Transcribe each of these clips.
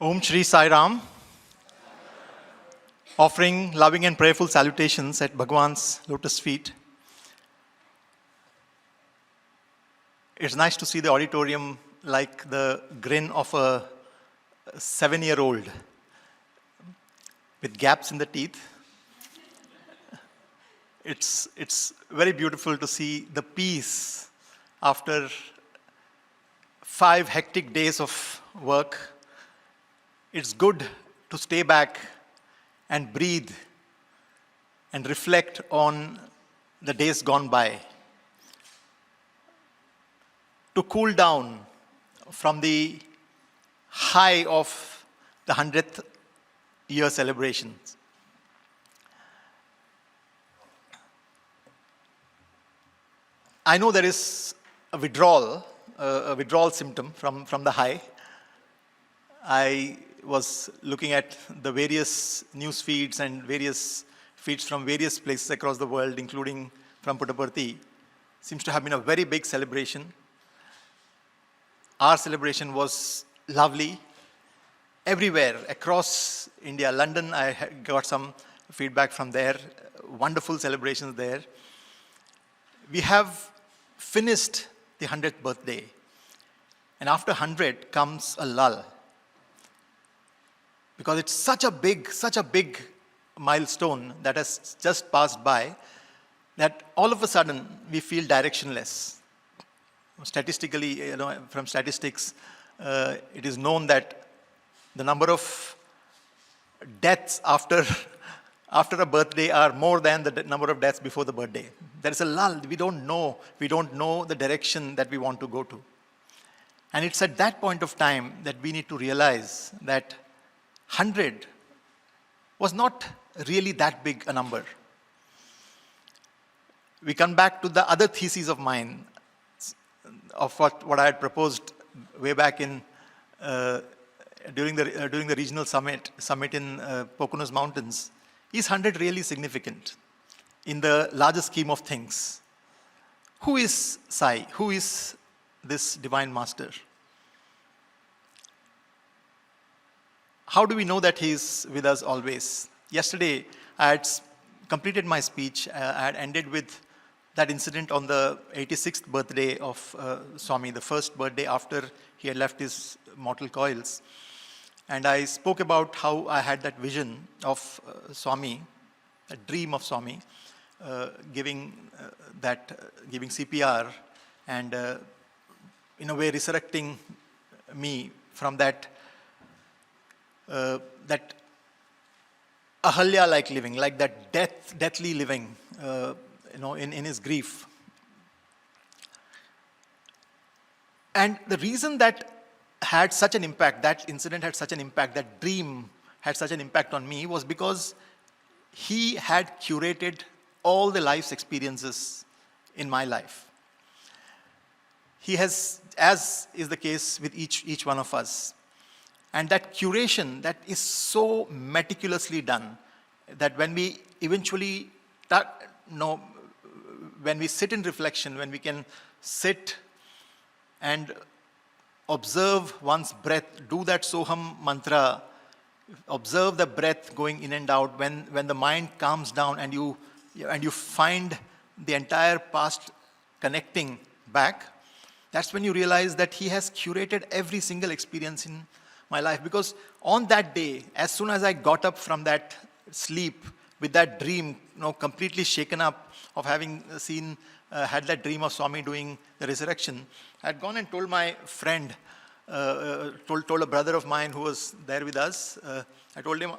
Om Shri Sai Ram, offering loving and prayerful salutations at Bhagawan's lotus feet. It's nice to see the auditorium like the grin of a 7-year-old with gaps in the teeth. It's very beautiful to see the peace after 5 hectic days of work. It's good to stay back and breathe and reflect on the days gone by. To cool down from the high of the 100th year celebrations. I know there is a withdrawal symptom from the high. I was looking at the various news feeds and various feeds from various places across the world, including from Puttaparthi. Seems to have been a very big celebration. Our celebration was lovely. Everywhere across India, London, I got some feedback from there. Wonderful celebrations there. We have finished the 100th birthday. And after 100 comes a lull. Because it's such a big milestone that has just passed by that all of a sudden we feel directionless. Statistically, from statistics, it is known that the number of deaths after a birthday are more than the number of deaths before the birthday. There is a lull. We don't know the direction that we want to go to. And it's at that point of time that we need to realize that 100 was not really that big a number. We come back to the other thesis of mine, of what I had proposed way back in during the regional summit in Poconos Mountains. Is 100 really significant in the larger scheme of things? Who is Sai? Who is this divine master? How do we know that he is with us always? Yesterday, I had completed my speech. I had ended with that incident on the 86th birthday of Swami, the first birthday after he had left his mortal coils. And I spoke about how I had that vision of Swami, a dream of Swami, giving CPR and in a way resurrecting me from that Ahalya-like living, like that deathly living, in his grief. And the reason that had such an impact, that incident had such an impact, that dream had such an impact on me was because he had curated all the life's experiences in my life. He has, as is the case with each one of us. And that curation, that is so meticulously done, that when we eventually, when we sit in reflection, when we can sit and observe one's breath, do that Soham mantra, observe the breath going in and out, when the mind calms down and you find the entire past connecting back, that's when you realize that he has curated every single experience in my life. Because on that day, as soon as I got up from that sleep with that dream, completely shaken up of having had that dream of Swami doing the resurrection, I had gone and told my friend, told a brother of mine who was there with us, I told him,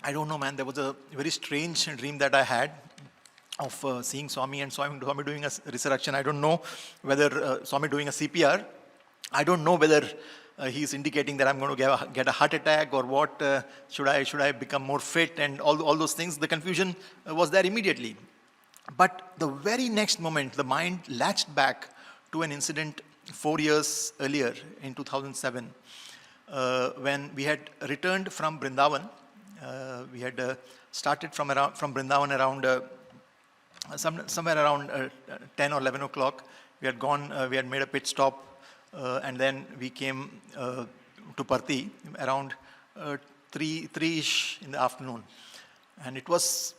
I don't know, man, there was a very strange dream that I had of seeing Swami and Swami doing a resurrection. I don't know whether Swami doing a CPR. I don't know whether he's indicating that I'm going to get a heart attack or what, should I become more fit and all those things. The confusion was there immediately. But the very next moment, the mind latched back to an incident 4 years earlier in 2007 when we had returned from Vrindavan. We had started from Vrindavan around somewhere around 10 or 11 o'clock. We had made a pit stop. And then we came to Parthi around 3-ish in the afternoon. And it was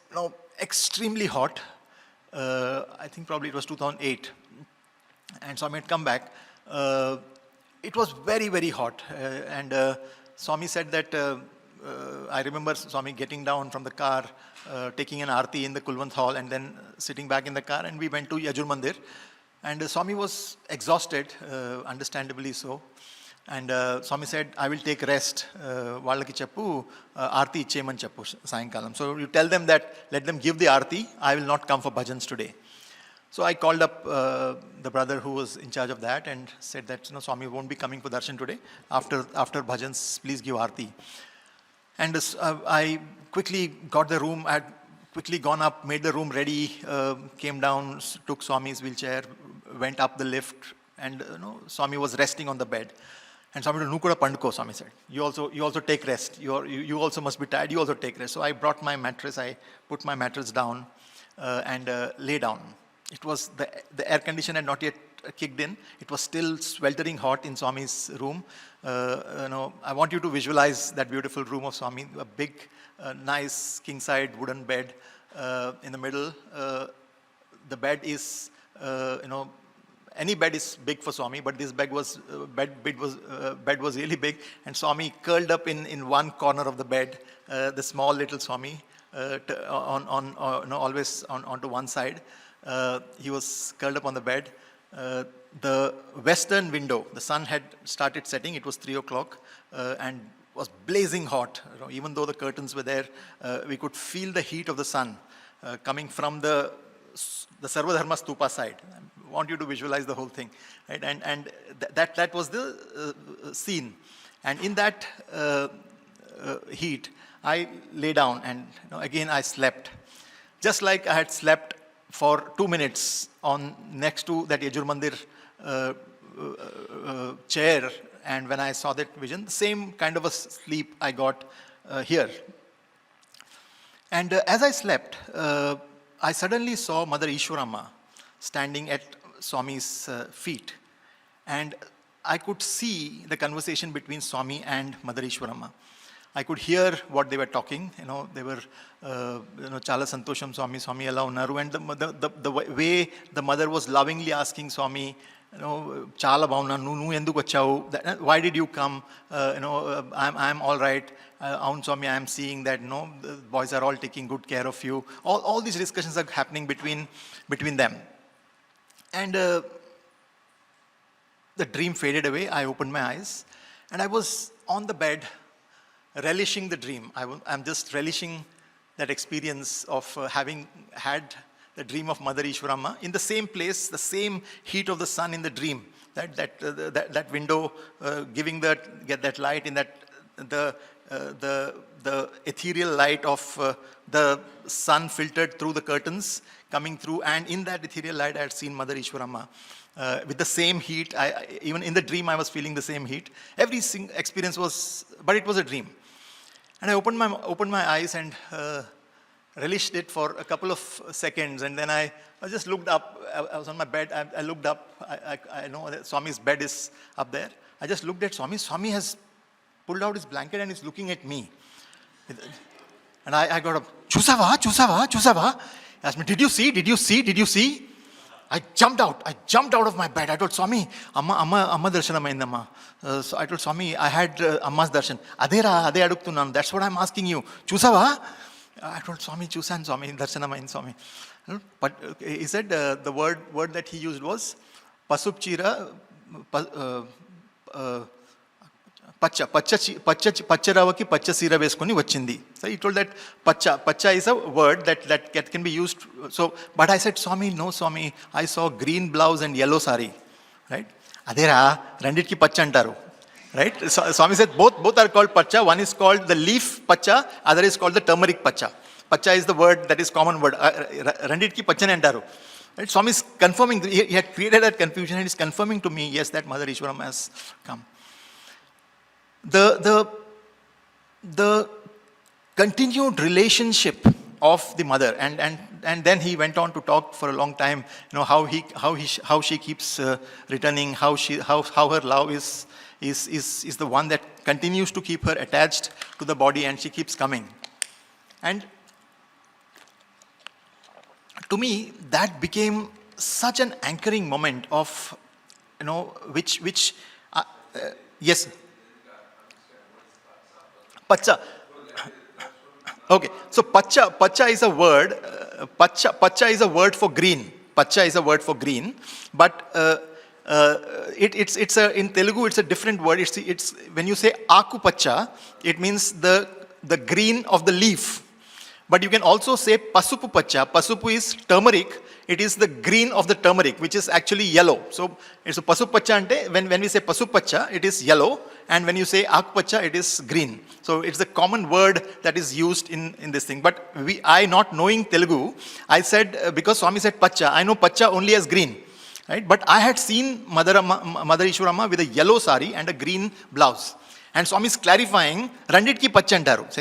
extremely hot. I think probably it was 2008. And Swami had come back. It was very, very hot. And Swami said that, I remember Swami getting down from the car, taking an arti in the Kulwant hall, and then sitting back in the car, and we went to Yajur Mandir. And Swami was exhausted, understandably so. And Swami said, I will take rest. Vallaki cheppu, arti icheman cheppu sayankalam. So you tell them that, let them give the arti, I will not come for bhajans today. So I called up the brother who was in charge of that and said that, Swami won't be coming for darshan today. After bhajans, please give arti. And I quickly got the room. I had quickly gone up, made the room ready, came down, took Swami's wheelchair, went up the lift, and Swami was resting on the bed. And Swami told, "Nu kuda panduko," Swami said. You also take rest. You also must be tired. You also take rest. So I brought my mattress. I put my mattress down and lay down. It was the air condition had not yet kicked in. It was still sweltering hot in Swami's room. I want you to visualize that beautiful room of Swami, a big, nice king-side wooden bed in the middle. The bed is, any bed is big for Swami, but this bed was really big, and Swami curled up in one corner of the bed. The small little Swami always onto one side. He was curled up on the bed. The western window, the sun had started setting. It was 3 o'clock and was blazing hot. Even though the curtains were there, we could feel the heat of the sun coming from the Sarvadharma Stupa side. I want you to visualize the whole thing, right? And that was the scene. And in that heat, I lay down, and again I slept, just like I had slept for 2 minutes on next to that Yajur Mandir chair, and when I saw that vision, the same kind of a sleep I got here. And as I slept, I suddenly saw Mother Easwaramma standing at Swami's feet, and I could see the conversation between Swami and Mother Easwaramma. I could hear what they were talking. They were, Chala Santosham Swami Ella Unnaru, and the way the mother was lovingly asking Swami, Chala Bauna, Nu Enduku Vachavu, why did you come? I'm all right. Aun Swami, I am seeing that the boys are all taking good care of you. All these discussions are happening between them. And the dream faded away. I opened my eyes, and I was on the bed, relishing the dream. I'm just relishing that experience of having had the dream of Mother Easwaramma in the same place, the same heat of the sun in the dream. That window giving get that light in that the ethereal light of the sun filtered through the curtains coming through, and in that ethereal light I had seen Mother Easwaramma. With the same heat, even in the dream I was feeling the same heat. Every experience was, but it was a dream. And I opened my eyes and relished it for a couple of seconds, and then I just looked up. I was on my bed. I looked up. I know that Swami's bed is up there. I just looked at Swami. Swami has pulled out his blanket and is looking at me. And I got up. Chusava. He asked me, did you see? I jumped out of my bed. I told Swami, Amma darshanam ayindamma. So I told Swami, I had Amma's darshan. Ade aduktunnan. That's what I'm asking you. Chusava? I told Swami, Chusan Swami, darshanam ayin Swami. But he said the word that he used was pasupchira, పచ్చరవకి పచ్చ సీర వేసుకొని వచ్చింది. So he told that pacha is a word that can be used. So, but I said, Swami, no Swami, I saw green blouse and yellow sari, right? Adera రెండిటికి పచ్చ అంటారు, right? So, Swami said both are called pacha. One is called the leaf pacha, other is called the turmeric pacha. Pacha is the word that is common word. రెండిటికి పచ్చనే అంటారు. Right? Swami is confirming. He had created that confusion and is confirming to me, yes, that Mother Easwaramma has come. The continued relationship of the mother, and then he went on to talk for a long time, how she keeps returning, how her love is the one that continues to keep her attached to the body, and she keeps coming. And to me, that became such an anchoring moment of, which yes, pacha. Okay, so pacha is a word. Pacha is a word for green. Pacha is a word for green, but it's in Telugu it's a different word. It's when you say aku pacha, it means the green of the leaf. But you can also say pasupu pacha. Pasupu is turmeric. It is the green of the turmeric, which is actually yellow. So it's a pasupu pacha ante, when we say pasupu pacha, it is yellow, and when you say aku pacha, it is green. So it's the common word that is used in this thing. But I not knowing Telugu, I said, because Swami said pacha, I know pacha only as green. Right? But I had seen Mother Easwaramma with a yellow sari and a green blouse. And Swami is clarifying, Randit ki pacha antaru.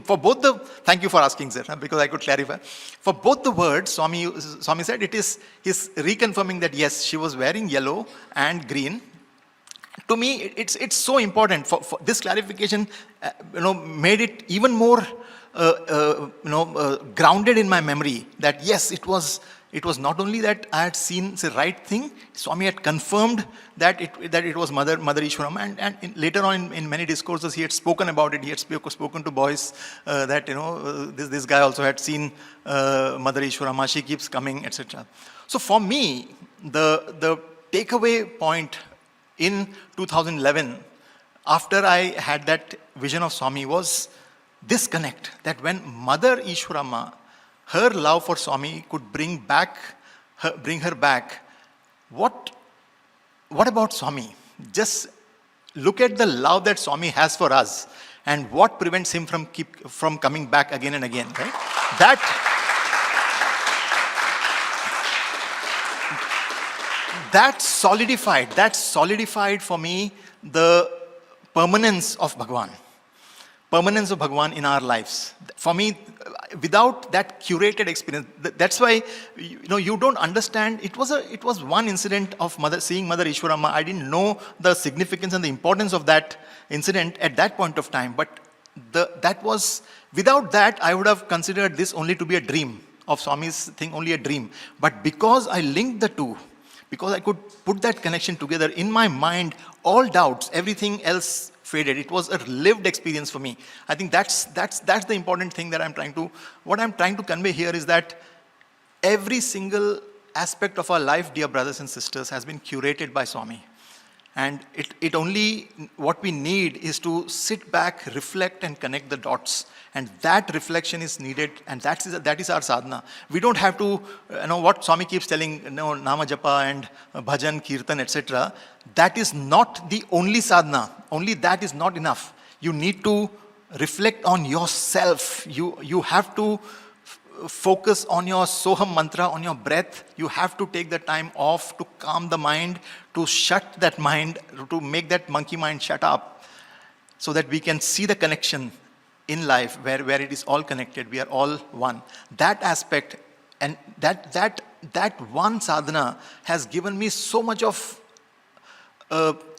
For both the, thank you for asking, sir, because I could clarify. For both the words, Swami said he's reconfirming that yes, she was wearing yellow and green. To me, it's so important. For this clarification, made it even more, grounded in my memory. That yes, it was not only that I had seen the right thing. Swami had confirmed that it was Mother Easwaramma, and later on in many discourses he had spoken about it. He had spoken to boys that this guy also had seen Mother Easwaramma. She keeps coming, etc. So for me, the takeaway point in 2011, after I had that vision of Swami, was this connect, that when Mother Easwaramma, her love for Swami could bring her back. What about Swami? Just look at the love that Swami has for us, and what prevents him from coming back again and again, right? That solidified for me the permanence of Bhagawan. Permanence of Bhagawan in our lives. For me, without that curated experience, that's why you don't understand. It was one incident of seeing Mother Easwaramma. I didn't know the significance and the importance of that incident at that point of time. But without that, I would have considered this only to be a dream of Swami's thing, only a dream. But because I linked the two, because I could put that connection together in my mind, all doubts, everything else faded. It was a lived experience for me. I think that's the important thing that what I'm trying to convey here is that every single aspect of our life, dear brothers and sisters, has been curated by Swami. And what we need is to sit back, reflect, and connect the dots. And that reflection is needed, and that is our sadhana. We don't have to, what Swami keeps telling, Nama Japa and Bhajan, Kirtan, etc. That is not the only sadhana. Only that is not enough. You need to reflect on yourself. You have to focus on your Soham mantra, on your breath. You have to take the time off to calm the mind, to shut that mind, to make that monkey mind shut up, so that we can see the connection in life where it is all connected. We are all one. That aspect and that one sadhana has given me so much of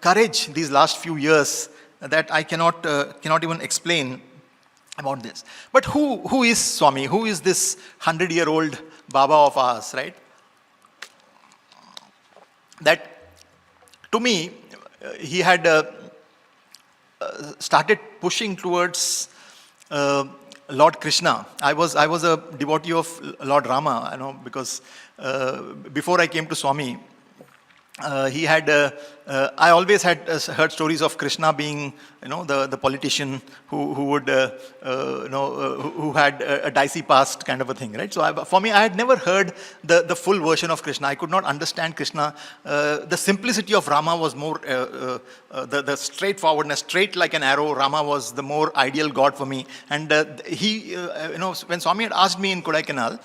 courage these last few years that I cannot even explain about this. But who is Swami? Who is this 100-year-old Baba of ours, right? That, to me, he had started pushing towards Lord Krishna. I was a devotee of Lord Rama, because before I came to Swami, he had. I always had heard stories of Krishna being, the politician who had a dicey past, kind of a thing, right? So for me, I had never heard the full version of Krishna. I could not understand Krishna. The simplicity of Rama was more the straightforwardness, straight like an arrow. Rama was the more ideal God for me. And when Swami had asked me in Kodaikanal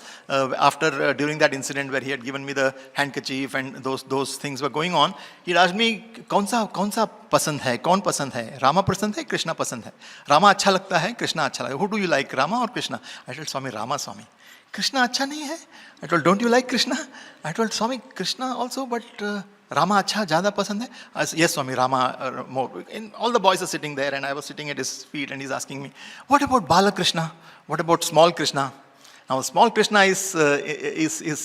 during that incident where he had given me the handkerchief and those things were going on, he asked me, कौन सा पसंद है, कौन पसंद है, रामा पसंद है, कृष्णा पसंद है, रामा अच्छा लगता है, कृष्णा अच्छा लगता है, who do you like, Rama और Krishna? I told Swami, Rama, Swami. Krishna अच्छा नहीं है? I told, don't you like Krishna? I told Swami, Krishna also, but Rama acha zyada pasand hai? I said, yes Swami, Rama more. And all the boys are sitting there and I was sitting at his feet and he's asking me, what about Bala Krishna? What about small Krishna? Now, small Krishna is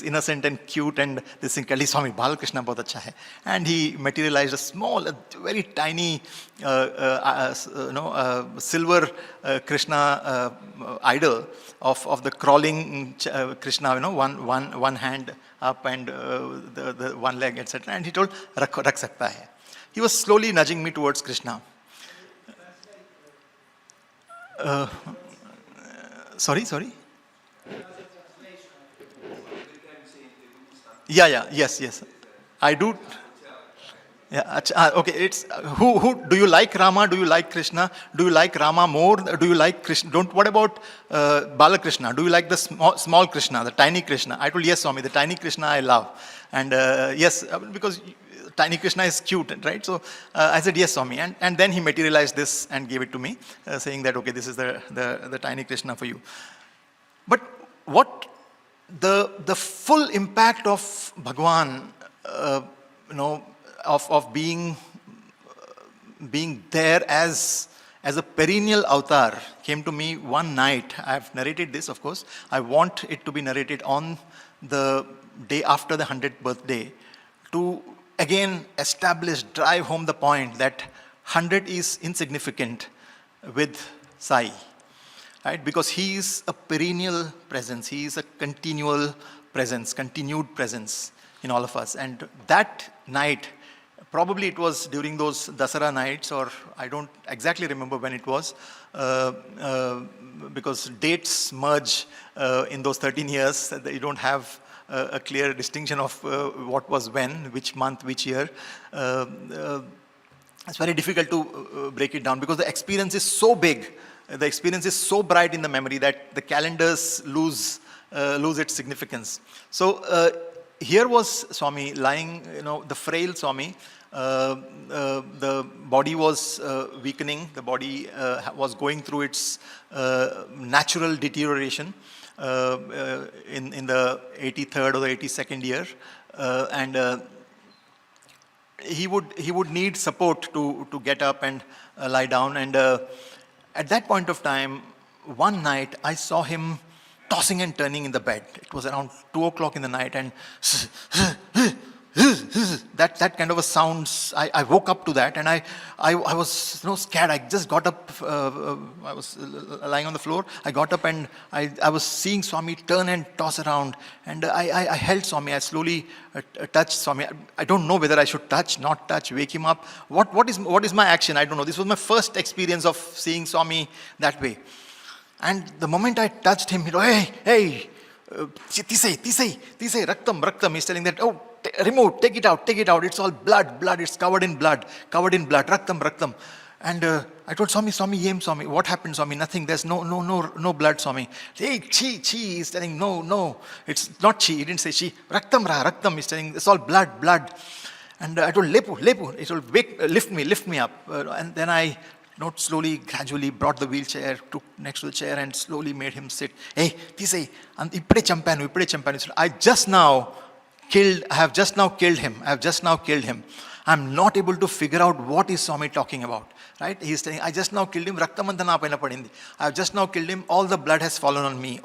innocent and cute, and this thing, Kali Swami, Bal Krishna bahut acha hai. And he materialized a very tiny, silver Krishna idol of the crawling Krishna, one hand up and the one leg, etc. And he told, Rakh sakta hai. He was slowly nudging me towards Krishna. Sorry? Yes. I do. Yeah, okay. It's who do you like Rama? Do you like Krishna? Do you like Rama more? Do you like Krishna? What about Balakrishna? Do you like the small Krishna, the tiny Krishna? I told yes, Swami. The tiny Krishna I love, and yes, because tiny Krishna is cute, right? So I said yes, Swami, and then he materialized this and gave it to me, saying that okay, this is the tiny Krishna for you. But what the full impact of Bhagawan, of being there as a perennial avatar came to me one night. I have narrated this, of course. I want it to be narrated on the day after the 100th birthday to again drive home the point that 100 is insignificant with Sai. Right? Because he is a perennial presence. He is a continual presence, continued presence in all of us. And that night, probably it was during those Dasara nights, or I don't exactly remember when it was, because dates merge in those 13 years. You don't have a clear distinction of what was when, which month, which year. It's very difficult to break it down because the experience is so big. The experience is so bright in the memory that the calendars lose its significance. So here was Swami lying, the frail Swami. The body was weakening. The body was going through its natural deterioration in the 83rd or the 82nd year, and he would need support to get up and lie down. And at that point of time, one night, I saw him tossing and turning in the bed. It was around 2 o'clock in the night, and that kind of a sound, I woke up to that, and I was scared. I just got up, I was lying on the floor. I got up and I was seeing Swami turn and toss around, and I held Swami. I slowly touched Swami. I don't know whether I should touch, not touch, wake him up. What is my action? I don't know. This was my first experience of seeing Swami that way. And the moment I touched him, hey, tisai, raktam. He's telling that, oh, remove, take it out. It's all blood. It's covered in blood, raktam. And I told Swami, yem Swami, what happened, Swami? Nothing. There's no blood, Swami. Hey, chi. He's telling, no, it's not chi. He didn't say chi. Raktam. He's telling, it's all blood. And I told lepu. He told, lift me up. And then I slowly, gradually brought the wheelchair, took next to the chair and slowly made him sit. Hey, tisai, and ipde champanu. I have just now killed him. I'm not able to figure out what is Swami talking about. Right? He's saying, I just now killed him. Raktamantana paina padindi. I have just now killed him. All the blood has fallen on me.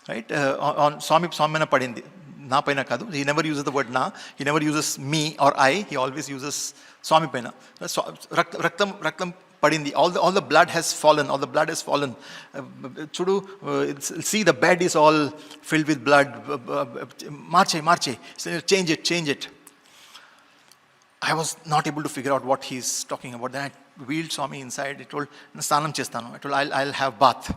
Right? On Swami na padindi. Na paina kadu. He never uses the word na. He never uses me or I. He always uses Swami paina. Raktam padindi. All the blood has fallen. Chudu, see, the bed is all filled with blood. Marche. Change it. I was not able to figure out what he's talking about. Then I wheeled Swami inside. He told, Sanam chestanu. I told, I'll have bath. I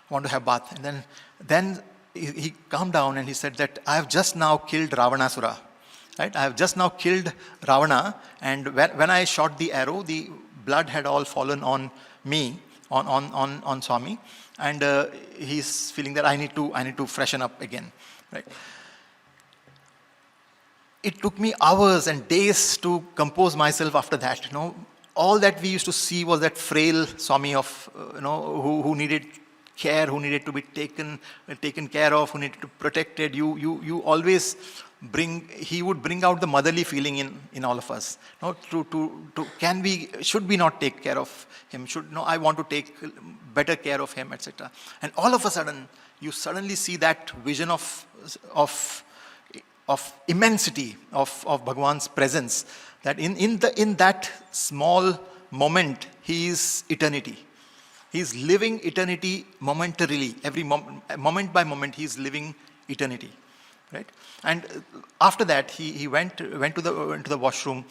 want to have bath. And then he calmed down and he said that I have just now killed Ravanasura. Right? I have just now killed Ravana, and when I shot the arrow, the blood had all fallen on me, on Swami, and he's feeling that I need to freshen up again. Right? It took me hours and days to compose myself after that. All that we used to see was that frail Swami of who needed care, who needed to be taken care of, who needed to be protected. You always he would bring out the motherly feeling in all of us. No, should we not take care of him? I want to take better care of him, etc. And all of a sudden, you suddenly see that vision of immensity of Bhagawan's presence, that in that small moment, he is eternity. He is living eternity momentarily. Every moment by moment, he is living eternity, right? And after that, he went to the washroom,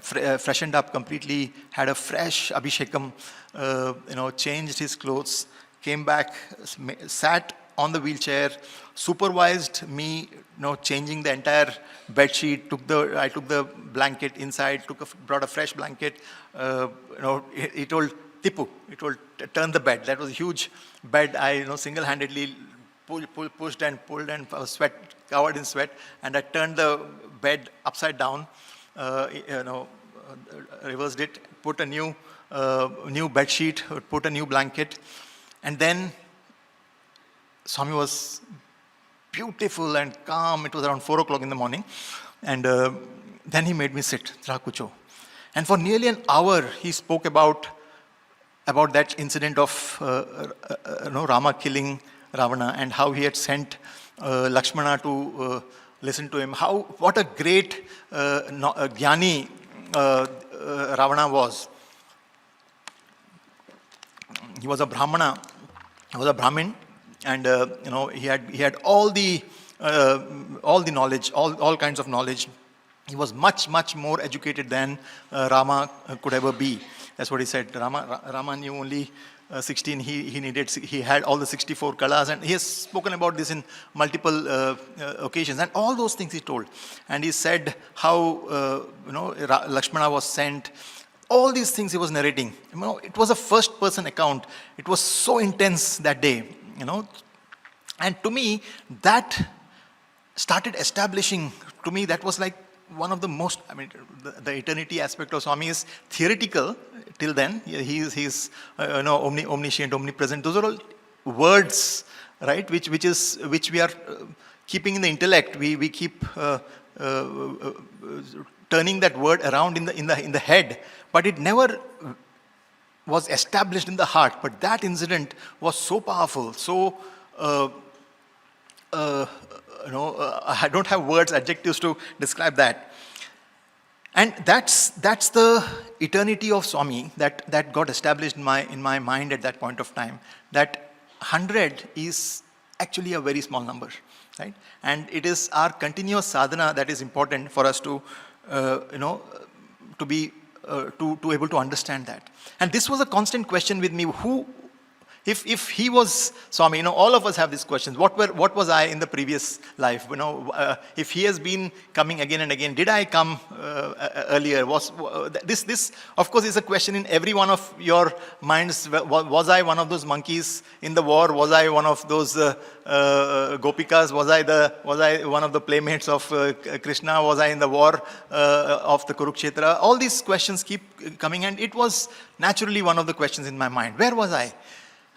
freshened up completely, had a fresh abhishekam, changed his clothes, came back, sat on the wheelchair, supervised me, changing the entire bed sheet. I took the blanket inside, brought a fresh blanket. He told Tipu, turn the bed. That was a huge bed. I single-handedly pushed and pulled, and I was covered in sweat, and I turned the bed upside down, reversed it, put a new bed sheet, put a new blanket, and then Swami was beautiful and calm. It was around 4 o'clock in the morning, and then he made me sit, Trakucho. And for nearly an hour, he spoke about that incident of Rama killing Ravana, and how he had sent Lakshmana to listen to him. What a great Jnani Ravana was. He was a Brahmana. He was a Brahmin, and he had all the knowledge, all kinds of knowledge. He was much more educated than Rama could ever be. That's what he said. Rama knew only 16. He had all the 64 kalas, and he has spoken about this in multiple occasions. And all those things he told. And he said how Lakshmana was sent. All these things he was narrating. It was a first-person account. It was so intense that day. And to me, that started establishing. To me, that was like one of the most. The eternity aspect of Swami is theoretical. Till then, he's omniscient, omnipresent. Those are all words, right? Which we are keeping in the intellect. We keep turning that word around in the head, but it never was established in the heart. But that incident was so powerful. So I don't have words, adjectives to describe that. And that's the eternity of Swami that got established in my mind at that point of time. That 100 is actually a very small number, right? And it is our continuous sadhana that is important for us to be able to understand that. And this was a constant question with me. If he was Swami, all of us have these questions. What was I in the previous life? If he has been coming again and again, did I come earlier? This of course is a question in every one of your minds. Was I one of those monkeys in the war? Was I one of those gopikas? Was I one of the playmates of Krishna? Was I in the war of the Kurukshetra? All these questions keep coming, and it was naturally one of the questions in my mind. Where was I?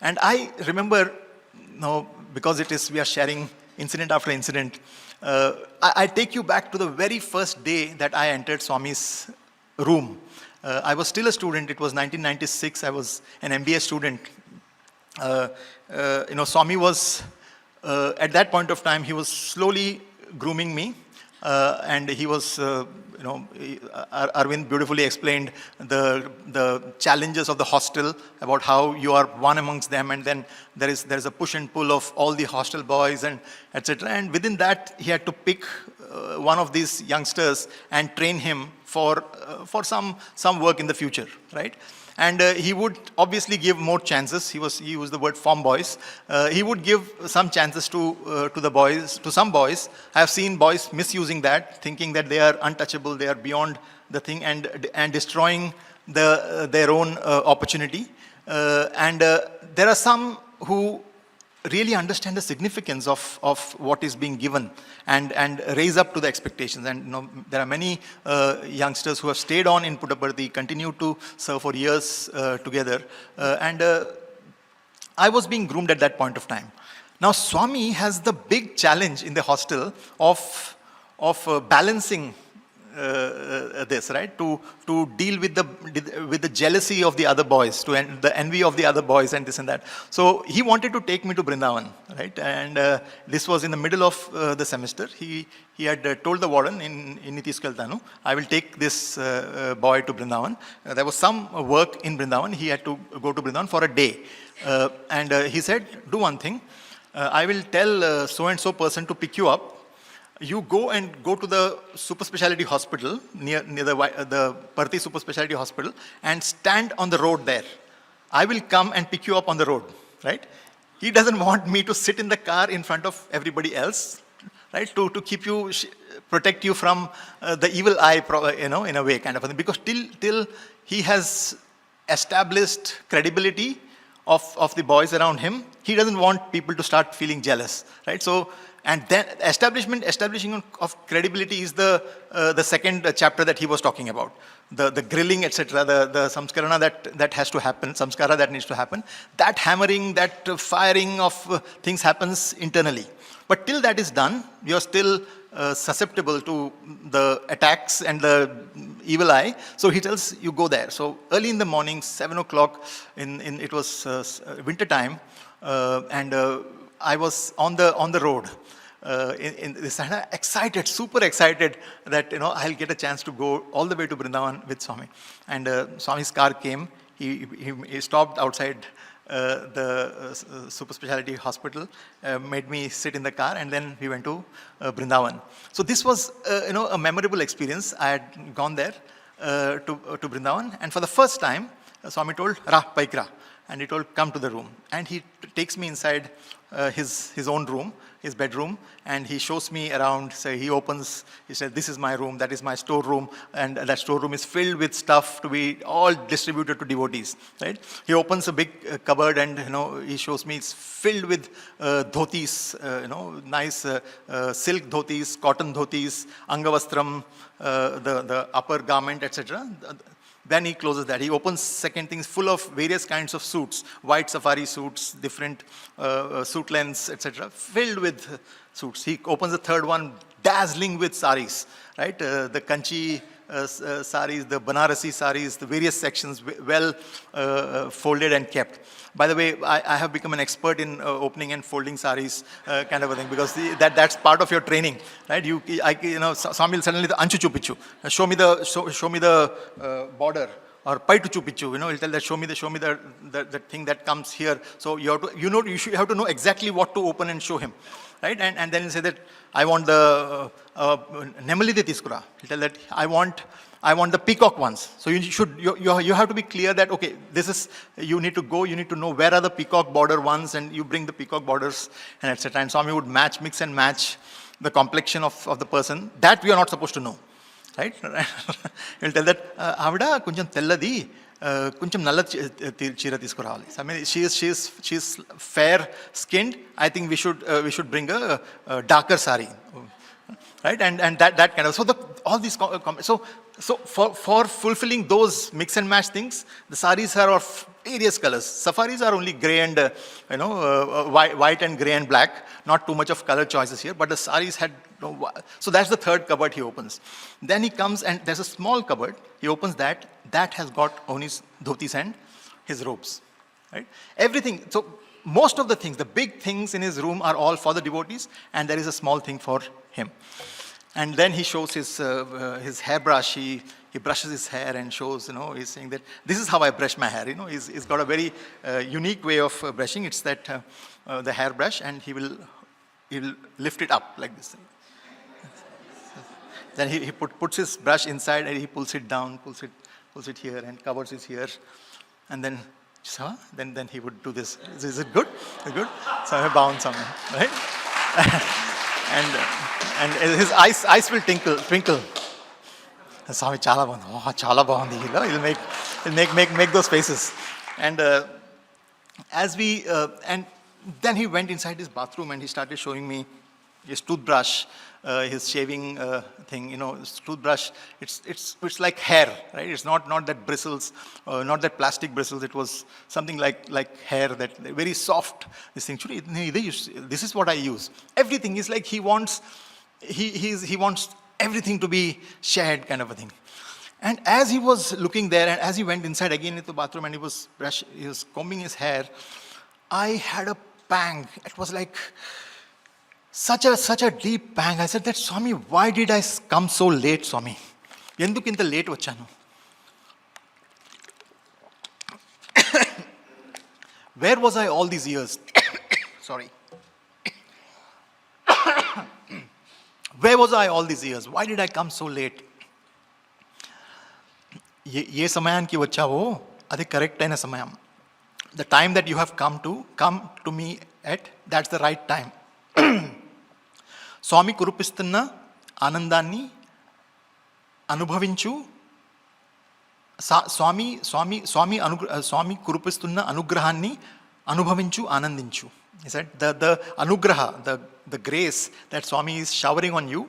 And I remember, because we are sharing incident after incident, I take you back to the very first day that I entered Swami's room. I was still a student. It was 1996. I was an MBA student. Swami was, at that point of time, he was slowly grooming me. And he was, Arvind beautifully explained the challenges of the hostel, about how you are one amongst them, and then there is a push and pull of all the hostel boys and etc. And within that, he had to pick one of these youngsters and train him for some work in the future, right? And he would obviously give more chances. He used the word farm boys. He would give some chances to some boys. I have seen boys misusing that, thinking that they are untouchable, they are beyond the thing, and destroying their own opportunity. And there are some who really understand the significance of what is being given and raise up to the expectations. And there are many youngsters who have stayed on in Puttaparthi, continued to serve for years together. And I was being groomed at that point of time. Now Swami has the big challenge in the hostel of balancing this, right? To deal with the jealousy of the other boys, the envy of the other boys, and this and that. So he wanted to take me to Brindavan, right? And this was in the middle of the semester. He had told the warden in Nitiskaltanu, I will take this boy to Brindavan. There was some work in Brindavan. He had to go to Brindavan for a day, and he said, do one thing. I will tell so and so person to pick you up. You go to the super specialty hospital near the Parthi super specialty hospital and stand on the road there. I will come and pick you up on the road, right? He doesn't want me to sit in the car in front of everybody else, right? To keep you, protect you from the evil eye, in a way, kind of a thing. Because till he has established credibility of the boys around him, he doesn't want people to start feeling jealous, right? So. And then establishing of credibility is the second chapter that he was talking about. The grilling, etc., the samskarana that has to happen, samskara that needs to happen. That hammering, that firing of things happens internally. But till that is done, you are still susceptible to the attacks and the evil eye. So he tells you go there. So early in the morning, 7 o'clock, it was winter time, and I was on the road. In this, excited, super excited that I'll get a chance to go all the way to Brindavan with Swami. And Swami's car came. He stopped outside the super specialty hospital, made me sit in the car, and then we went to Brindavan. So this was a memorable experience. I had gone there to Brindavan, and for the first time, Swami told, "Ra, paikra," and he told, "Come to the room." And he takes me inside his own room, his bedroom, and he shows me around. So he said, "This is my room, that is my storeroom, and that storeroom is filled with stuff to be all distributed to devotees." Right? He opens a big cupboard, and he shows me it's filled with dhotis, nice silk dhotis, cotton dhotis, angavastram, the upper garment, etc. Then he closes that. He opens second things full of various kinds of suits, white safari suits, different suit lengths, etc., filled with suits. He opens the third one, dazzling with saris, right? The Kanchi saris, the Banarasi saris, the various sections, well folded and kept. By the way, I have become an expert in opening and folding saris, kind of a thing, because that's part of your training, right? Swami will suddenly anchu chupichu, show me the border, or pai to chupichu, he'll tell that show me the thing that comes here. So you have to know exactly what to open and show him, right? And then he'll say that I want the nemalide tiskura. He'll tell that I want the peacock ones. So you have to be clear that, okay, you need to know where are the peacock border ones, and you bring the peacock borders, and etc. And Swami would mix and match the complexion of the person. That we are not supposed to know, right? He'll tell that, Avada kuncham telladi, kuncham nalla chira tiskuravali. I mean, she's fair skinned. I think we should bring a darker sari. Right, and that kind of, so all these so for fulfilling those mix and match things, the saris are of various colors. Safaris are only grey and white and grey and black. Not too much of color choices here, but the saris had so that's the third cupboard he opens. Then he comes, and there's a small cupboard. He opens that has got only his dhotis and his robes, right? Everything. So most of the things, the big things in his room are all for the devotees, and there is a small thing for him. And then he shows his hairbrush. He brushes his hair and shows, he's saying that this is how I brush my hair. He's got a very unique way of brushing. It's that the hairbrush, and he will lift it up like this. Then he puts his brush inside, and he pulls it down, pulls it here, and covers his ear, and then. So then he would do this. Is it good? Is it good? So I bound something, right? and his eyes will twinkle. Swami chala bond. Oh, chala bond. He'll make those faces. And and then he went inside his bathroom, and he started showing me his toothbrush, his shaving thing, toothbrush, it's like hair, right? It's not that bristles, not that plastic bristles. It was something like hair, that very soft, this thing. This is what I use. Everything is like he wants everything to be shared, kind of a thing. And as he was looking there, and as he went inside again into the bathroom, and he was combing his hair, I had a pang. It was like such a deep pang. I said that, Swami, why did I come so late, Swami? Endukinta late vachanu? Where was I all these years? Sorry. Where was I all these years? Why did I come so late? ఏ సమయానికి వచ్చావో అది correct అయిన సమయం. The time that you have come to me at, that's the right time. స్వామి కురిపిస్తున్న ఆనందాన్ని అనుభవించు. స్వామి కురిపిస్తున్న అనుగ్రహాన్ని అనుభవించు, ఆనందించు. He said the anugraha, the grace that Swami is showering on you,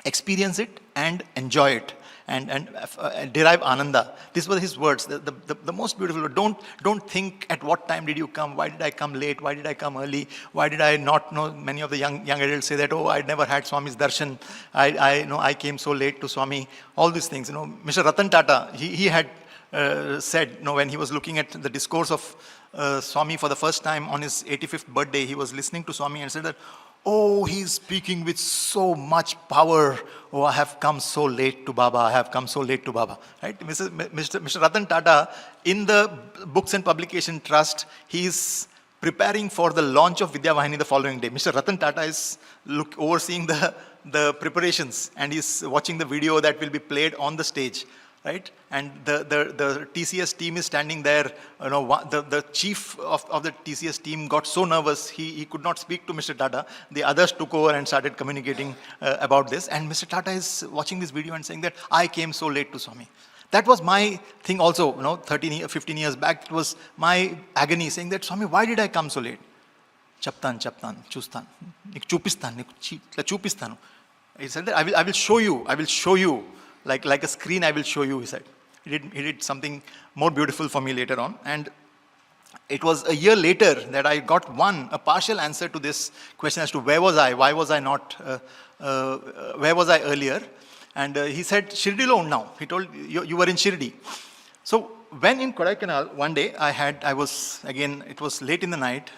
experience it and enjoy it. And derive ananda. These were his words, the most beautiful. Don't think at what time did you come, why did I come late, why did I come early, why did I not know. Many of the young adults say that, I never had Swami's darshan, I came so late to Swami. All these things, Mr. Ratan Tata, he had said, when he was looking at the discourse of Swami for the first time on his 85th birthday, he was listening to Swami and said that, he's speaking with so much power. I have come so late to Baba. I have come so late to Baba. Right? Mr. Ratan Tata, in the Books and Publication Trust, he is preparing for the launch of Vidya Vahini the following day. Mr. Ratan Tata is overseeing the preparations, and he's watching the video that will be played on the stage. Right? And the TCS team is standing there. The chief of the TCS team got so nervous, he could not speak to Mr. Tata. The others took over and started communicating about this. And Mr. Tata is watching this video and saying that, I came so late to Swami. That was my thing also, 15 years back. It was my agony, saying that, Swami, why did I come so late? Chaptan, chustan, nik chupistanu. He said that, I will show you. Like a screen, I will show you, he said. He did something more beautiful for me later on. And it was a year later that I got a partial answer to this question as to where was I, why was I not, where was I earlier? And he said, Shirdi lo now. He told, you were in Shirdi. So when in Kodaikanal, one day I was, again, it was late in the night,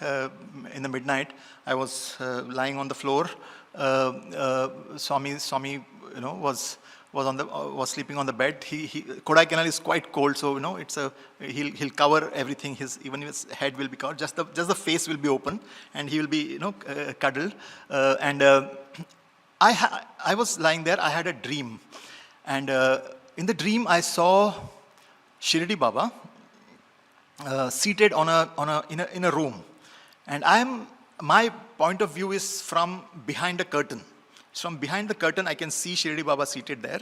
in the midnight, I was lying on the floor. Swami, was sleeping on the bed. Kodaikanal is quite cold, so he'll cover everything. Even his head will be covered. Just the face will be open, and he will be cuddled. I was lying there. I had a dream, and in the dream I saw Shirdi Baba seated in a room, and my point of view is from behind a curtain. From behind the curtain, I can see Shirdi Baba seated there.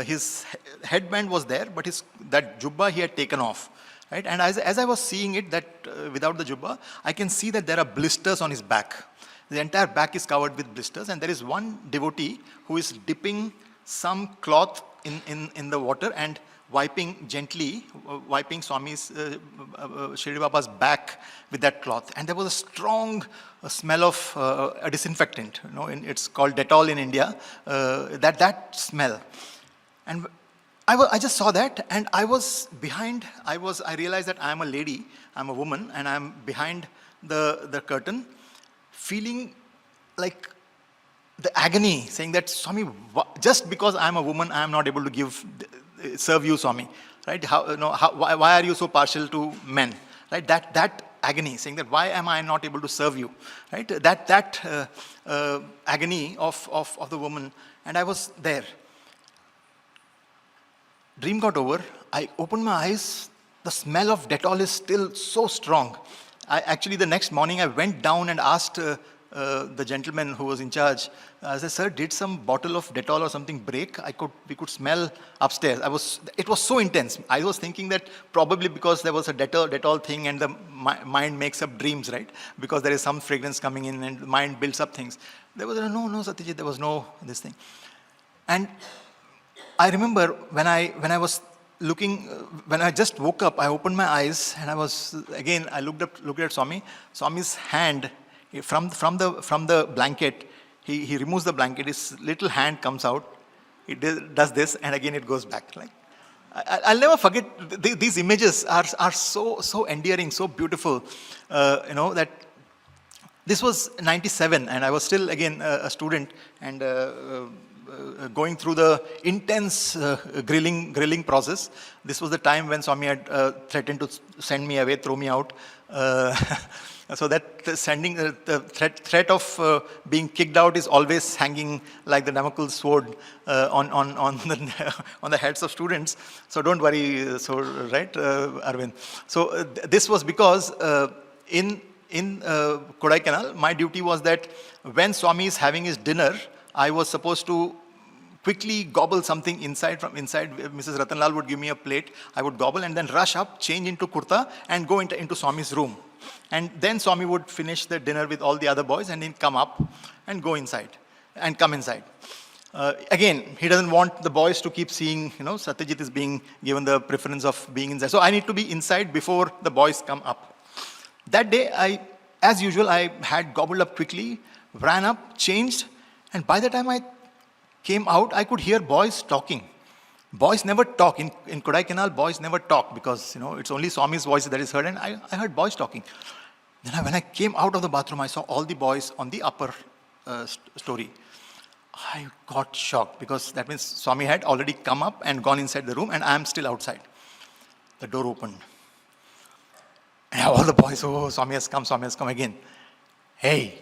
His headband was there, but that jubba he had taken off. Right? And as I was seeing it, that without the jubba, I can see that there are blisters on his back. The entire back is covered with blisters, and there is one devotee who is dipping some cloth in the water and wiping Swami's Shirdi Baba's back with that cloth. And there was a strong smell of a disinfectant. It's called Dettol in India. That smell. And I just saw that, and I was behind. I realized that I am a lady, I'm a woman, and I'm behind the curtain, feeling like the agony, saying that, Swami, just because I am a woman, I am not able to serve you, Swami, right? Why are you so partial to men, right? That agony, saying that, why am I not able to serve you, right? That agony of the woman, and I was there. Dream got over. I opened my eyes. The smell of Dettol is still so strong. Actually, the next morning, I went down and asked the gentleman who was in charge. I said, sir, did some bottle of Dettol or something break? We could smell upstairs. It was so intense. I was thinking that probably because there was a Dettol thing and the mind makes up dreams, right? Because there is some fragrance coming in and the mind builds up things. There was no, Satyajit, there was no this thing. And I remember when I was looking, when I just woke up, I opened my eyes and I looked at Swami. Swami's hand from the blanket, he removes the blanket, his little hand comes out, he does this, and again it goes back. Like I'll never forget. These images are so endearing, so beautiful. That this was 97, and I was still again a student and going through the intense grilling process. This was the time when Swami had threatened to send me away, throw me out. So that the threat of being kicked out is always hanging like the Damocles sword on the heads of students. So don't worry, right, Arvind. So this was because in Kodaikanal, my duty was that when Swami is having his dinner, I was supposed to quickly gobble something inside. From inside, Mrs. Ratanlal would give me a plate. I would gobble and then rush up, change into kurta, and go into Swami's room. And then Swami would finish the dinner with all the other boys and then come up and go inside and come inside. Again, he doesn't want the boys to keep seeing, Satyajit is being given the preference of being inside. So I need to be inside before the boys come up. That day, as usual, I had gobbled up quickly, ran up, changed, and by the time I came out, I could hear boys talking. Boys never talk. In Kodaikanal, boys never talk because, it's only Swami's voice that is heard, and I heard boys talking. Then when I came out of the bathroom, I saw all the boys on the upper story. I got shocked because that means Swami had already come up and gone inside the room, and I am still outside. The door opened. And all the boys, oh, Swami has come again. Hey,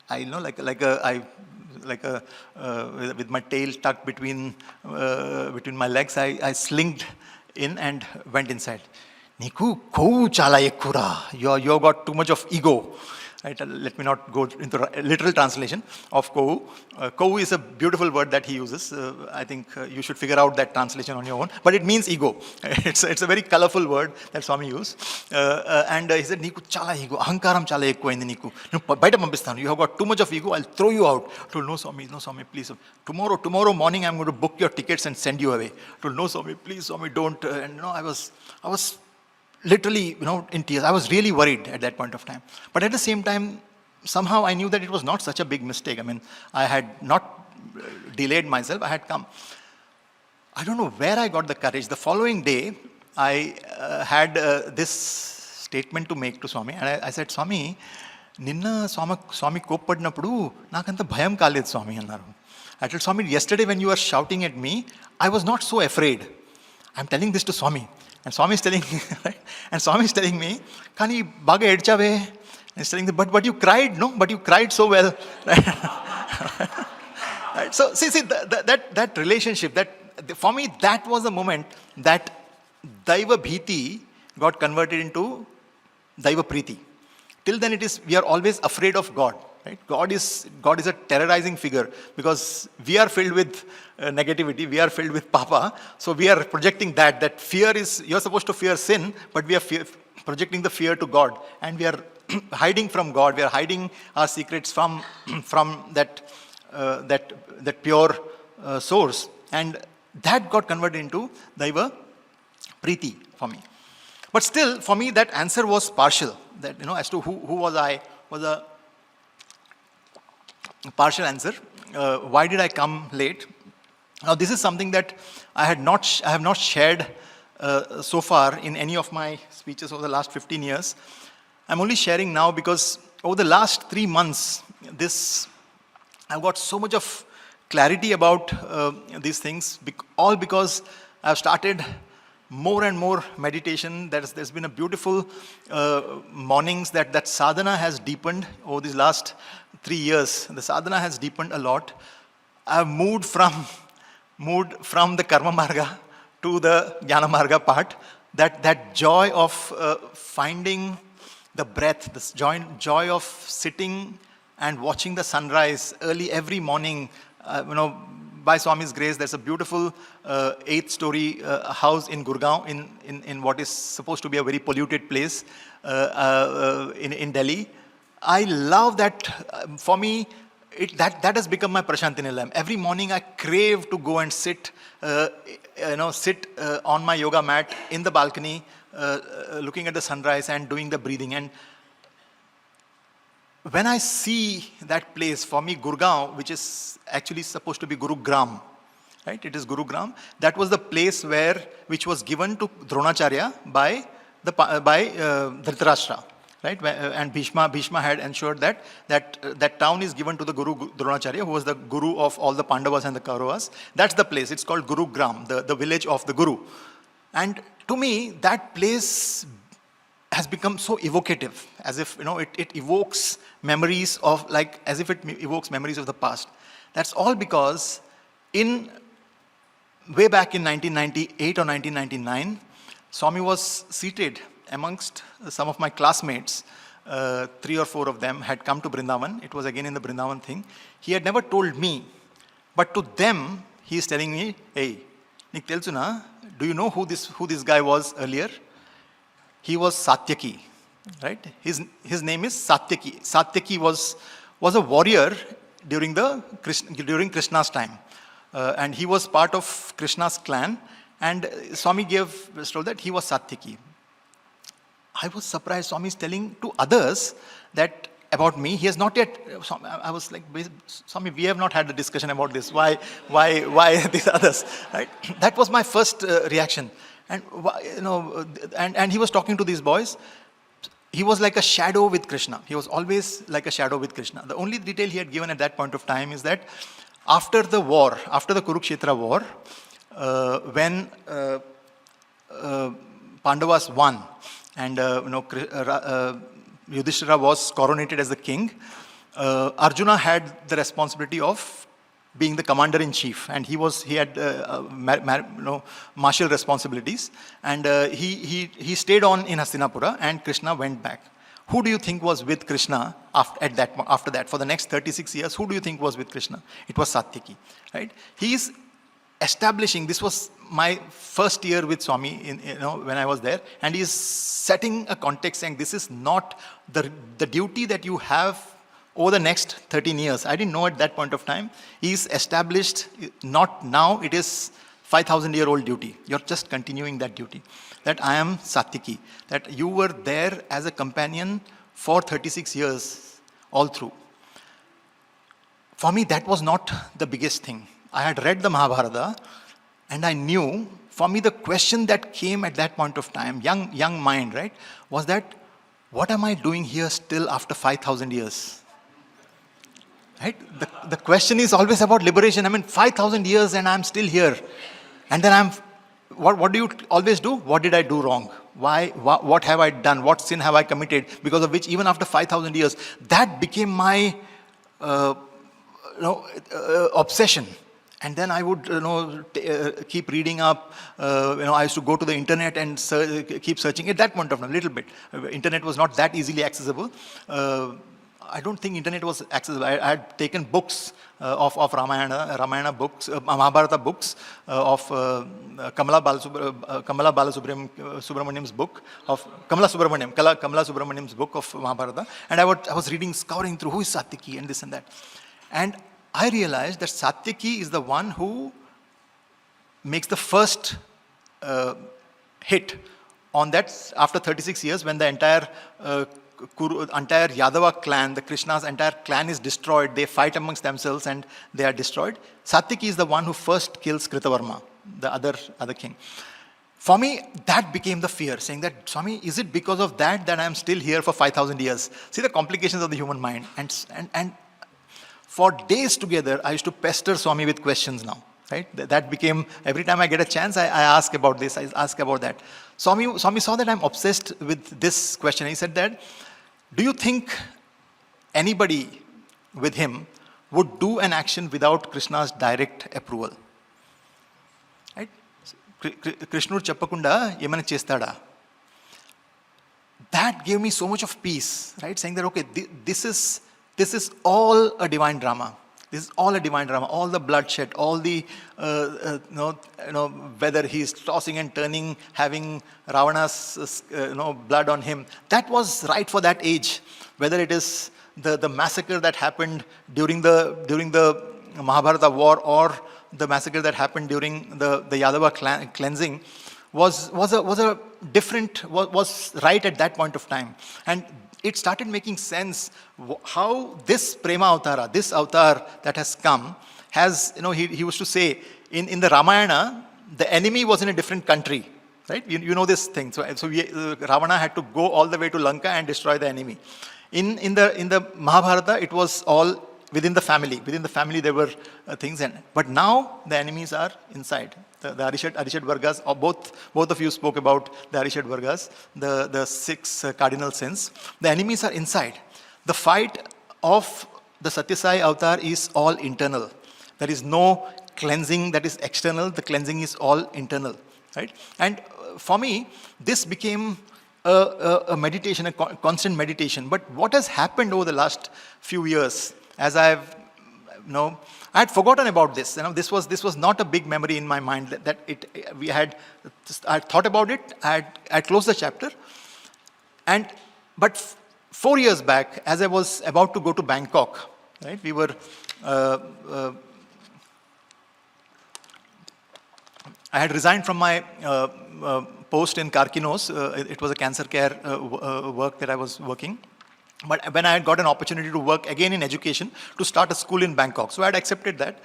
I know, with my tail tucked between my legs, I slinked in and went inside. Niku kou chala ekura. You got too much of ego. Right? Let me not go into literal translation of kou. Kou is a beautiful word that he uses. I think you should figure out that translation on your own. But it means ego. It's a very colorful word that Swami used. And he said, Niku chala ego. Ahankaram chala ekku aindi Niku. Baita pambistanu. You have got too much of ego. I'll throw you out. I told, no Swami, please. Tomorrow morning I'm going to book your tickets and send you away. I told, no Swami, please Swami, don't. And I was literally, in tears. I was really worried at that point of time. But at the same time, somehow I knew that it was not such a big mistake. I mean, I had not delayed myself. I had come. I don't know where I got the courage. The following day, I had this statement to make to Swami. And I said, Swami, Ninna Swami koppadinappudu nakanta bhayam kaledu Swami annaru. I told Swami, yesterday when you were shouting at me, I was not so afraid. I'm telling this to Swami. And Swami is telling me, right? And Swami is telling me, Kani baga edchave. And he's telling me, but you cried, no? But you cried so well. Right? So see that relationship, for me, that was the moment that Daiva Bhiti got converted into Daiva Priti. Till then we are always afraid of God. Right? God is a terrorizing figure because we are filled with negativity, we are filled with papa, so we are projecting that fear is, you're supposed to fear sin, but we are projecting the fear to God, and we are hiding from God, we are hiding our secrets from that pure source, and that got converted into Daiva Priti for me. But still, for me, that answer was partial, that, as to who was I, was a partial answer. Why did I come late? Now, this is something that I have not shared so far in any of my speeches over the last 15 years. I'm only sharing now because over the last 3 months, I've got so much of clarity about these things, all because I've started more and more meditation. There's been a beautiful mornings that sadhana has deepened over these last 3 years. The sadhana has deepened a lot. I've moved from the karma marga to the jnana marga part. That joy of finding the breath, the joy of sitting and watching the sunrise early every morning. By Swami's grace, there's a beautiful 8-story house in Gurgaon, in what is supposed to be a very polluted place in Delhi. I love that. For me, that has become my Prashanti Nilayam. Every morning I crave to go and sit on my yoga mat in the balcony, looking at the sunrise and doing the breathing. And when I see that place, for me, Gurgaon, which is actually supposed to be Gurugram, right? It is Gurugram. That was the place which was given to Dronacharya by Dhritarashtra, right? And Bhishma had ensured that town is given to the Guru Dronacharya, who was the Guru of all the Pandavas and the Kauravas. That's the place. It's called Gurugram, the village of the Guru. And to me, that place has become so evocative, as if it evokes memories of, as if it evokes memories of the past. That's all because way back in 1998 or 1999, Swami was seated amongst some of my classmates. 3 or 4 of them had come to Brindavan. It was again in the Brindavan thing. He had never told me, but to them, he is telling me, "Hey, Nik Telsuna, do you know who this guy was earlier? He was Satyaki, right? His name is Satyaki. Satyaki was a warrior during Krishna's time, and he was part of Krishna's clan. And Swami told that he was Satyaki." I was surprised. Swami is telling to others that about me. He has not yet. I was like, "Swami, we have not had a discussion about this. Why these others?" Right? That was my first reaction. And he was talking to these boys. He was like a shadow with Krishna. He was always like a shadow with Krishna. The only detail he had given at that point of time is that after the Kurukshetra war, when Pandavas won, and Yudhishthira was coronated as the king, Arjuna had the responsibility of being the commander-in-chief, and he had martial responsibilities, and he stayed on in Hastinapura, and Krishna went back. Who do you think was with Krishna after that? For the next 36 years, who do you think was with Krishna? It was Satyaki, right? He is establishing, this was my first year with Swami when I was there, and he is setting a context saying this is not the duty that you have over the next 13 years. I didn't know at that point of time. He's established, not now, it is 5,000-year-old duty. You're just continuing that duty. That I am Satyaki. That you were there as a companion for 36 years, all through. For me, that was not the biggest thing. I had read the Mahabharata, and I knew, for me, the question that came at that point of time, young mind, right, was that, what am I doing here still after 5,000 years? Right? The question is always about liberation. 5,000 years and I'm still here. And then what do you always do? What did I do wrong? What have I done? What sin have I committed? Because of which, even after 5,000 years, that became my obsession. And then I would keep reading up. I used to go to the internet and keep searching. At that point of time, a little bit. Internet was not that easily accessible. I don't think internet was accessible. I had taken books of Ramayana books, Mahabharata books, of Kamala Subramaniam's book, of Kamala Subramaniam's book of Mahabharata. And I was reading, scouring through who is Satyaki and this and that. And I realized that Satyaki is the one who makes the first hit on that after 36 years, when the entire Yadava clan, the Krishna's entire clan is destroyed. They fight amongst themselves and they are destroyed. Satyaki is the one who first kills Kritavarma, the other king. For me, that became the fear, saying that, Swami, is it because of that I am still here for 5,000 years? See the complications of the human mind. And for days together, I used to pester Swami with questions now. Right? That became, every time I get a chance, I ask about this, I ask about that. Swami saw that I'm obsessed with this question. He said that, do you think anybody with him would do an action without Krishna's direct approval? Right? Krishnudu Chappakunda Yemana Chestada. that gave me so much of peace, right? Saying that, okay, this is all a divine drama. This is all a divine drama. All the bloodshed, all the, whether he's tossing and turning, having Ravana's, blood on him. That was right for that age. Whether it is the massacre that happened during the Mahabharata war, or the massacre that happened during the Yadava cleansing, was right at that point of time. And it started making sense how this Prema Avatara, this avatar that has come, has, he used to say, in the Ramayana, the enemy was in a different country, right? You know this thing. So Ravana had to go all the way to Lanka and destroy the enemy. In the Mahabharata, it was all within the family. Within the family, there were things. But now, the enemies are inside. The Arishad Vargas, or both of you spoke about the Arishad Vargas, the 6 cardinal sins. The enemies are inside. The fight of the Satya Sai avatar is all internal. There is no cleansing that is external. The cleansing is all internal, right? And for me, this became a meditation, a constant meditation. But what has happened over the last few years, as I had forgotten about this. This was not a big memory in my mind I thought about it. I closed the chapter, but 4 years back, as I was about to go to Bangkok, right? We were. I had resigned from my post in Karkinos. It was a cancer care work that I was working. But when I had got an opportunity to work again in education, to start a school in Bangkok. So I had accepted that.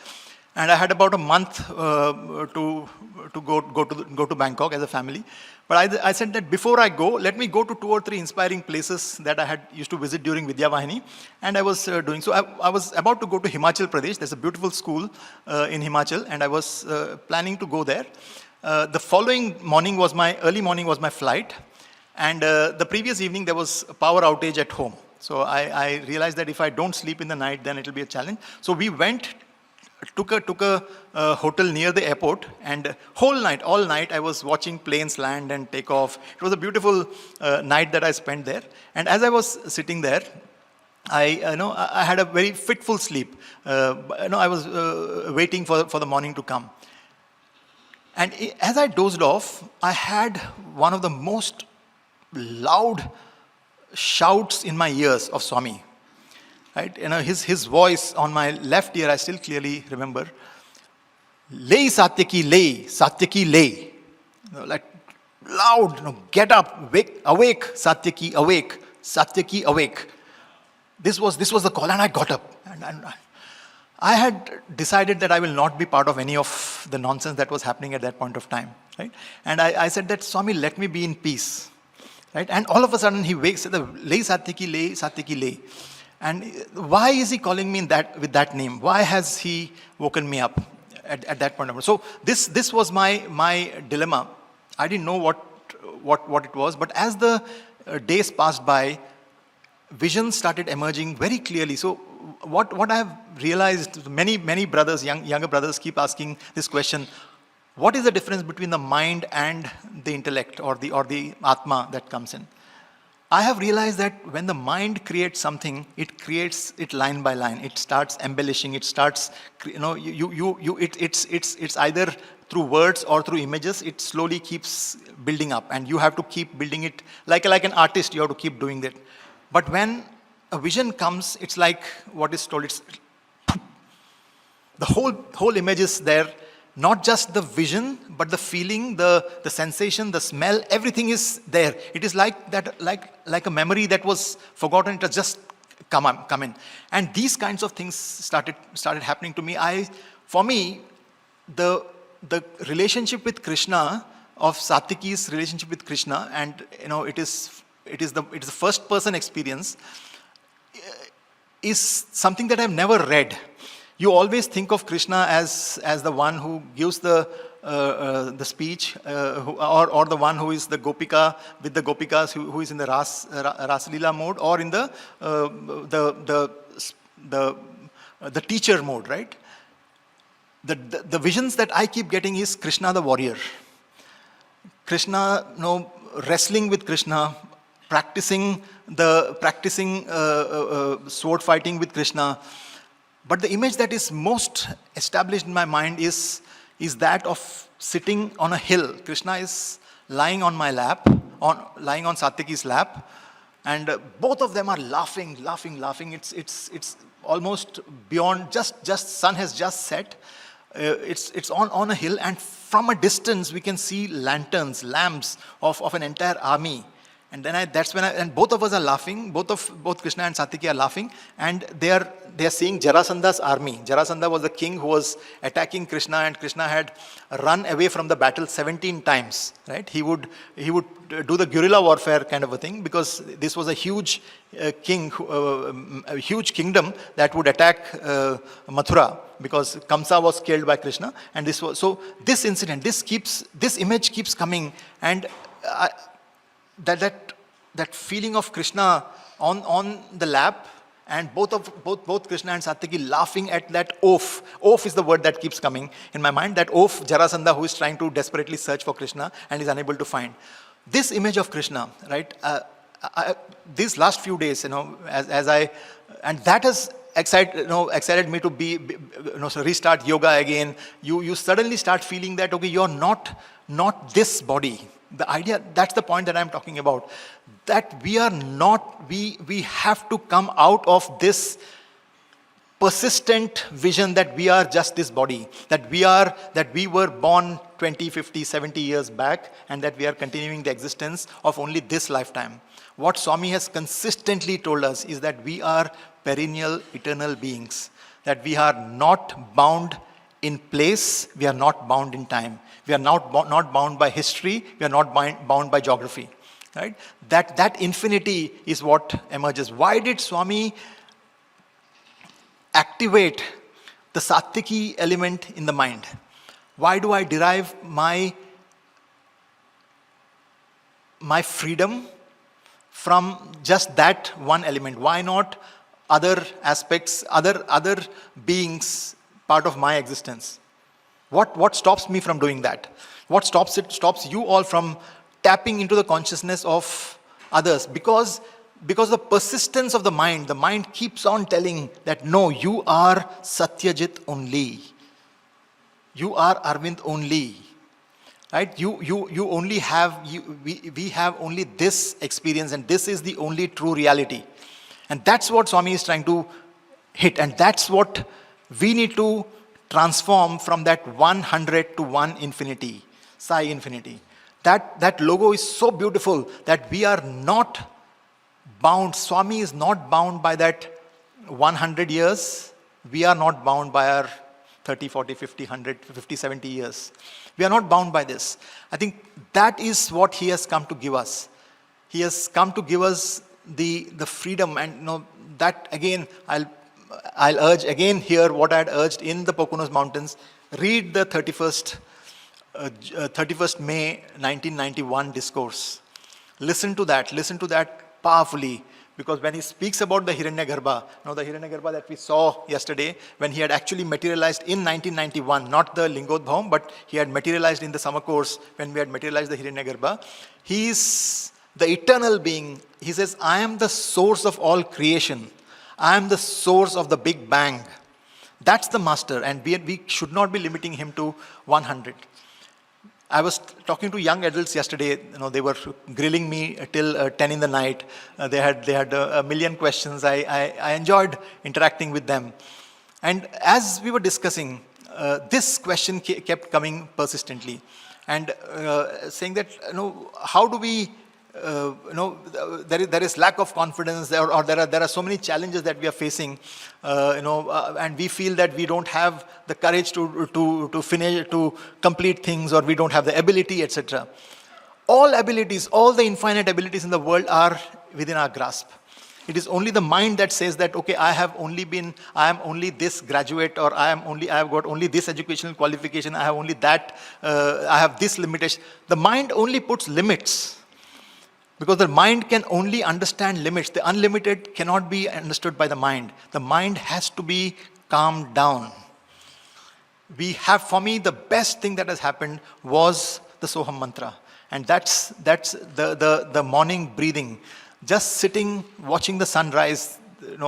And I had about a month to go to Bangkok as a family. But I said that before I go, let me go to 2 or 3 inspiring places that I had used to visit during Vidyavahini. And I was doing so. I was about to go to Himachal Pradesh. There's a beautiful school in Himachal, and I was planning to go there. The following morning early morning was my flight. And the previous evening, there was a power outage at home. So I realized that if I don't sleep in the night, then it will be a challenge. So we took a hotel near the airport, and all night, I was watching planes land and take off. It was a beautiful night that I spent there. And as I was sitting there, I had a very fitful sleep. I was waiting for the morning to come. And as I dozed off, I had one of the most loud shouts in my ears of Swami. Right? His voice on my left ear, I still clearly remember. Lay Satyaki, lay, Satyaki, lay. Like loud, get up, awake, Satyaki, awake, Satyaki, awake. This was the call, and I got up. And I had decided that I will not be part of any of the nonsense that was happening at that point of time. Right? And I said that, Swami, let me be in peace. Right? And all of a sudden he wakes, lay Satyaki, lay, Satyaki, lay. And why is he calling me with that name? Why has he woken me up at that point? So this was my dilemma. I didn't know what it was, but as the days passed by, visions started emerging very clearly. So what I have realized, many brothers, younger brothers, keep asking this question: what is the difference between the mind and the intellect, or the Atma that comes in? I have realized that when the mind creates something, it creates it line by line. It starts embellishing. It starts, it's either through words or through images. It slowly keeps building up, and you have to keep building it like an artist. You have to keep doing that. But when a vision comes, it's like what is told. It's the whole image is there. Not just the vision, but the feeling, the sensation, the smell, everything is there. It is like that, like a memory that was forgotten. It has just come in. And these kinds of things started happening to me. For me, the relationship with Krishna, of Satyaki's relationship with Krishna, and it is the first person experience, is something that I've never read. You always think of Krishna as the one who gives the speech, or the one who is the Gopika with the Gopikas, who is in the Rasalila mode, or in the teacher mode, right? The visions that I keep getting is Krishna the warrior. Krishna, wrestling with Krishna, practicing sword fighting with Krishna. But the image that is most established in my mind is that of sitting on a hill. Krishna is lying on my lap, lying on Satyaki's lap, and both of them are laughing. It's almost beyond. Just sun has just set. It's on a hill, and from a distance we can see lanterns, lamps of an entire army. And then and both of us are laughing. Both Krishna and Satyaki are laughing, and they are seeing Jarasanda's army. Jarasandha was the king who was attacking Krishna, and Krishna had run away from the battle 17 times. Right? He would do the guerrilla warfare kind of a thing, because this was a huge a huge kingdom that would attack Mathura, because Kamsa was killed by Krishna, and this incident, this image keeps coming, and that feeling of Krishna on the lap, and both Krishna and Satyaki laughing at that oaf. Oaf is the word that keeps coming in my mind. That oaf, Jarasandha, who is trying to desperately search for Krishna and is unable to find. This image of Krishna, right? These last few days, and that has excited me to restart yoga again. You suddenly start feeling that, okay, you're not this body. The idea, that's the point that I'm talking about. That we are not, we have to come out of this persistent vision that we are just this body. That we were born 20, 50, 70 years back, and that we are continuing the existence of only this lifetime. What Swami has consistently told us is that we are perennial, eternal beings. That we are not bound in place, we are not bound in time. We are not bound by history, we are not bound by geography. Right? That infinity is what emerges. Why did Swami activate the Satyaki element in the mind? Why do I derive my freedom from just that one element? Why not other aspects, other beings part of my existence? What stops me from doing that? What stops you all from tapping into the consciousness of others? Because the persistence of the mind keeps on telling that no, you are Satyajit only. You are Arvind only. Right? You only have, we have only this experience, and this is the only true reality. And that's what Swami is trying to hit, and that's what we need to transform from that 100 to 1 infinity, Sai infinity. That logo is so beautiful that we are not bound. Swami is not bound by that 100 years. We are not bound by our 30, 40, 50, 100, 50, 70 years. We are not bound by this. I think that is what he has come to give us. He has come to give us the freedom, and that again, I'll urge again here what I had urged in the Poconos Mountains. Read the 31st May 1991 discourse. Listen to that powerfully, because when he speaks about the Hiranyagarbha, the Hiranyagarbha that we saw yesterday, when he had actually materialized in 1991, not the Lingodbhavam, but he had materialized in the summer course when we had materialized the Hiranyagarbha. He is the eternal being. He says, I am the source of all creation. I am the source of the Big Bang. That's the master, and we should not be limiting him to 100. I was talking to young adults yesterday. They were grilling me till 10 in the night. They had a million questions. I enjoyed interacting with them. And as we were discussing, this question kept coming persistently, and saying that how do we there is lack of confidence, or there are so many challenges that we are facing, and we feel that we don't have the courage to finish, to complete things, or we don't have the ability, etc. All abilities, all the infinite abilities in the world are within our grasp. It is only the mind that says that, okay, I am only this graduate, or I have got only this educational qualification, I have only that, I have this limitation. The mind only puts limits. Because the mind can only understand limits. The unlimited cannot be understood by the mind. The mind has to be calmed down. For me, the best thing that has happened was the Soham mantra. And that's the morning breathing. just sitting, watching the sunrise,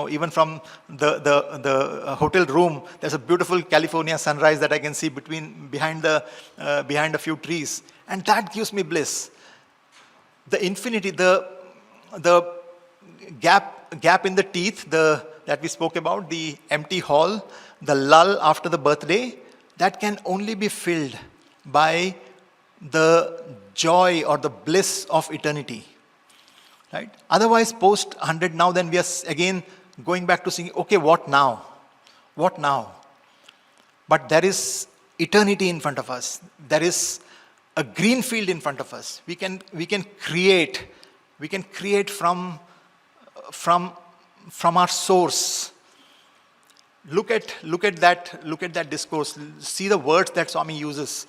even from the hotel room, there's a beautiful California sunrise that I can see behind a few trees. And that gives me bliss. The infinity, the gap in the teeth, that we spoke about, the empty hall, the lull after the birthday, that can only be filled by the joy or the bliss of eternity. Right? Otherwise, post 100 now, then we are again going back to saying, okay, what now? What now? But there is eternity in front of us. There is a green field in front of us. We can create. We can create from our source. Look at that discourse. See the words that Swami uses.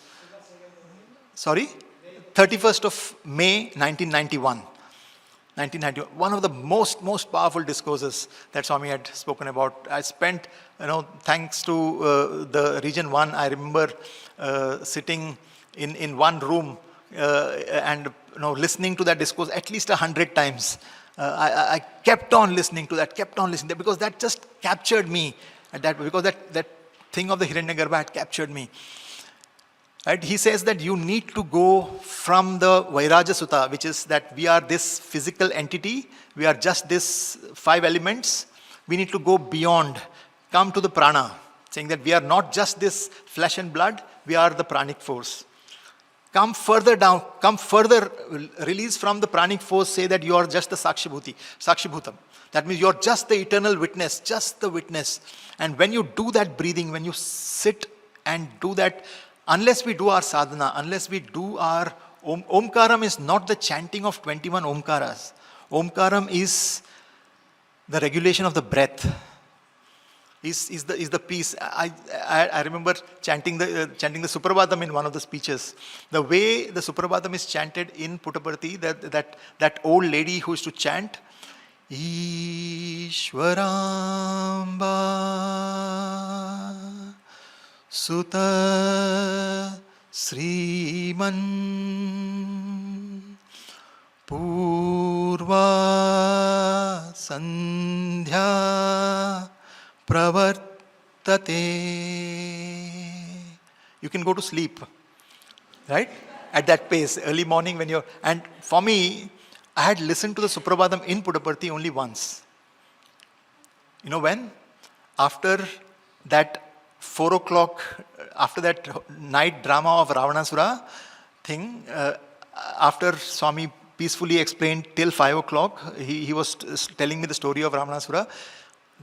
Sorry? 31st of May, 1991. 1991. One of the most powerful discourses that Swami had spoken about. I spent, thanks to the Region 1, I remember sitting in one room and listening to that discourse at least 100 times. I kept on listening to that, because that just captured me. Because that thing of the Hiranyagarbha had captured me. Right? He says that you need to go from the Vairaja Sutta, which is that we are this physical entity, we are just this 5 elements. We need to go beyond, come to the prana, saying that we are not just this flesh and blood, we are the pranic force. Come further down, release from the pranic force, say that you are just the Sakshibhutam. That means you are just the eternal witness, just the witness. And when you do that breathing, when you sit and do that, unless we do our sadhana, unless we do our Omkaram is not the chanting of 21 Omkaras. Omkaram is the regulation of the breath. Is the peace. I remember chanting the Suprabhatam in one of the speeches. The way the Suprabhatam is chanted in Puttaparthi, that old lady who used to chant, Easwaramma Sutta Sriman Purva Sandhya Pravartate. You can go to sleep, right? At that pace, early morning when you're... And for me, I had listened to the Suprabhatam in Puttaparthi only once. You know when? After that 4 o'clock, after that night drama of Ravanasura thing, after Swami peacefully explained till 5 o'clock, he was telling me the story of Ravanasura.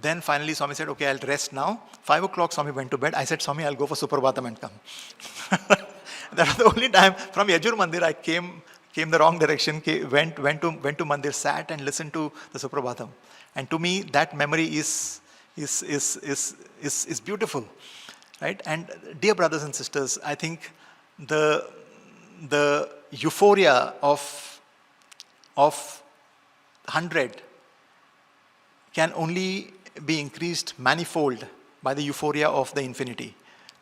Then finally Swami said, okay, I'll rest now. 5 o'clock Swami went to bed. I said, Swami, I'll go for Suprabhatam and come. That was the only time from Yajur Mandir I came the wrong direction, went to Mandir, sat and listened to the Suprabhatam. And to me, that memory is beautiful. Right? And dear brothers and sisters, I think the euphoria of 100 can only be increased manifold by the euphoria of the infinity.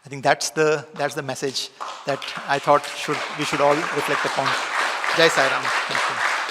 I think that's the message that I thought we should all reflect upon. Jai Sai Ram. Thank you.